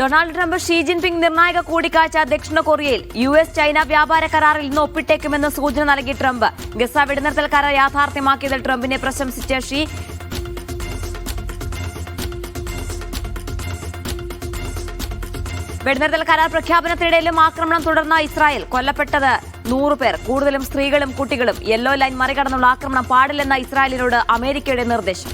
Donald Trump Xi Jinping നിർണായക കൂടിക്കാഴ്ച ദക്ഷിണ കൊറിയയിൽ US ചൈന വ്യാപാര കരാറിൽ ഇന്ന് ഒപ്പിട്ടേക്കുമെന്ന് സൂചന നൽകി ട്രംപ്. ഗസ വെടിനിർത്തൽ കരാർ യാഥാർത്ഥ്യമാക്കിയതിൽ ട്രംപിനെ പ്രശംസിച്ച ഷീ വെടിനിർത്തൽ കരാർ പ്രഖ്യാപനത്തിനിടയിലും ആക്രമണം തുടർന്ന ഇസ്രായേൽ. കൊല്ലപ്പെട്ടത് 100 പേർ, കൂടുതലും സ്ത്രീകളും കുട്ടികളും. യെല്ലോ ലൈൻ മറികടന്നുള്ള ആക്രമണം പാടില്ലെന്ന ഇസ്രായേലിനോട് അമേരിക്കയുടെ നിർദ്ദേശം.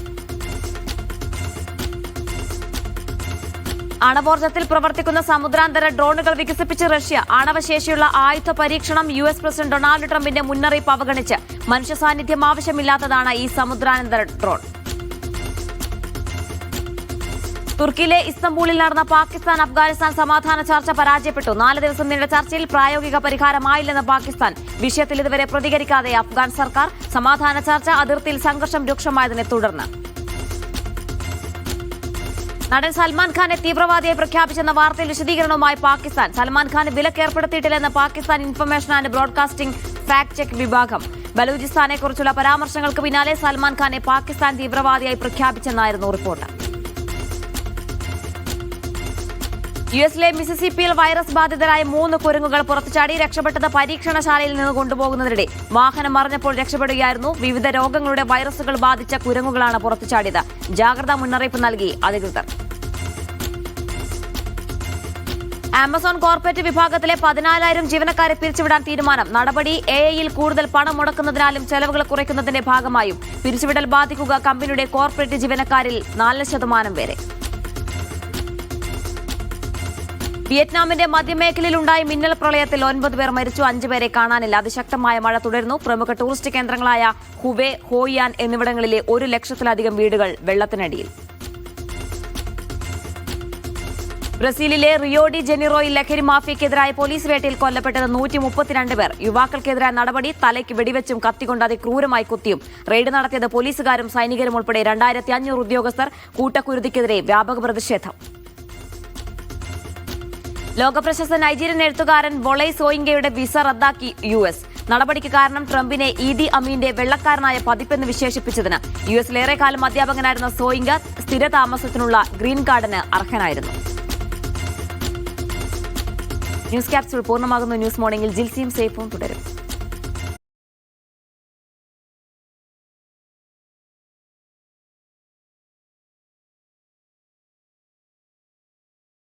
ആണവോർജ്ജത്തിൽ പ്രവർത്തിക്കുന്ന സമുദ്രാന്തര ഡ്രോണുകൾ വികസിപ്പിച്ച് റഷ്യ. ആണവശേഷിയുള്ള ആയുധ പരീക്ഷണം. US പ്രസിഡന്റ് ഡൊണാൾഡ് ട്രംപിന്റെ മുന്നറിയിപ്പ് അവഗണിച്ച്. മനുഷ്യ സാന്നിധ്യം ആവശ്യമില്ലാത്തതാണ് ഈ സമുദ്രാന്തര ഡ്രോൺ. തുർക്കിയിലെ ഇസ്തംബൂളിൽ നടന്ന പാകിസ്ഥാൻ അഫ്ഗാനിസ്ഥാൻ സമാധാന ചർച്ച പരാജയപ്പെട്ടു. 4 ദിവസം നീണ്ട ചർച്ചയിൽ പ്രായോഗിക പരിഹാരമായില്ലെന്ന് പാകിസ്ഥാൻ. വിഷയത്തിൽ ഇതുവരെ പ്രതികരിക്കാതെ അഫ്ഗാൻ സർക്കാർ. സമാധാന ചർച്ച അതിർത്തിയിൽ സംഘർഷം രൂക്ഷമായതിനെ തുടർന്ന്. നടൻ സൽമാൻ ഖാനെ തീവ്രവാദിയായി പ്രഖ്യാപിച്ചെന്ന വാർത്തയിൽ വിശദീകരണവുമായി പാകിസ്ഥാൻ. സൽമാൻ ഖാന് വിലക്ക് ഏർപ്പെടുത്തിയിട്ടില്ലെന്ന് Pakistan information and broadcasting fact check വിഭാഗം. ബലൂചിസ്ഥാനെക്കുറിച്ചുള്ള പരാമർശങ്ങൾക്ക് പിന്നാലെ സൽമാൻ ഖാനെ പാകിസ്ഥാൻ തീവ്രവാദിയായി പ്രഖ്യാപിച്ചെന്നായിരുന്നു റിപ്പോർട്ട്. യുഎസിലെ മിസിസിപ്പിയിൽ വൈറസ് ബാധിതരായ 3 കുരങ്ങുകൾ പുറത്തുചാടി. രക്ഷപ്പെട്ടത് പരീക്ഷണശാലയിൽ നിന്ന് കൊണ്ടുപോകുന്നതിനിടെ വാഹനം മറിഞ്ഞപ്പോൾ രക്ഷപ്പെടുകയായിരുന്നു. വിവിധ രോഗങ്ങളുടെ വൈറസുകൾ ബാധിച്ച കുരങ്ങുകളാണ് പുറത്തുചാടിയത്. ജാഗ്രതാ മുന്നറിയിപ്പ് നൽകി അധികൃതർ. ആമസോൺ കോർപ്പറേറ്റ് വിഭാഗത്തിലെ 14,000 ജീവനക്കാരെ പിരിച്ചുവിടാൻ തീരുമാനം. നടപടി AI-യിൽ കൂടുതൽ പണം മുടക്കുന്നതിനാലും ചെലവുകൾ കുറയ്ക്കുന്നതിന്റെ ഭാഗമായും. പിരിച്ചുവിടൽ ബാധിക്കുക കമ്പനിയുടെ കോർപ്പറേറ്റ് ജീവനക്കാരിൽ 4% വരെ. വിയറ്റ്നാമിന്റെ മധ്യമേഖലയിലുണ്ടായ മിന്നൽ പ്രളയത്തിൽ 9 പേർ മരിച്ചു, 5 പേരെ കാണാനില്ല. അതിശക്തമായ മഴ തുടരുന്നു. പ്രമുഖ ടൂറിസ്റ്റ് കേന്ദ്രങ്ങളായ ഹുവെ, ഹോയിയാൻ എന്നിവിടങ്ങളിലെ 1 ലക്ഷത്തിലധികം വീടുകൾ വെള്ളത്തിനടിയിൽ. ബ്രസീലിലെ റിയോ ഡി ജനീറോയിൽ ലഹരി മാഫിയക്കെതിരായ പോലീസ് വേട്ടയിൽ കൊല്ലപ്പെട്ടത് 132 പേർ. യുവാക്കൾക്കെതിരായ നടപടി. തലയ്ക്ക് വെടിവെച്ചും കത്തിക്കൊണ്ട് അതിക്രൂരമായി കുത്തിയും. റെയ്ഡ് നടത്തിയത് പോലീസുകാരും സൈനികരും ഉൾപ്പെടെ 2500 ഉദ്യോഗസ്ഥർ. കൂട്ടക്കുരുതിക്കെതിരെ വ്യാപക പ്രതിഷേധം. ലോകപ്രശസ്ത നൈജീരിയൻ എഴുത്തുകാരൻ വൊളൈ സോയിങ്കയുടെ വിസ റദ്ദാക്കി US. നടപടിക്ക് കാരണം ട്രംപിനെ ഈദി അമീന്റെ വെള്ളക്കാരനായ പതിപ്പെന്ന് വിശേഷിപ്പിച്ചതിന്. US-ലേറെ കാലം അധ്യാപകനായിരുന്ന സോയിങ്ക സ്ഥിരതാമസത്തിനുള്ള ഗ്രീൻ കാർഡിന് അർഹനായിരുന്നു. ന്യൂസ് ക്യാപ്സ്യൂൾ പൂർണ്ണമാകുന്നു. ന്യൂസ് മോർണിംഗിൽ ജിൽസിയും സേഫും തുടരും.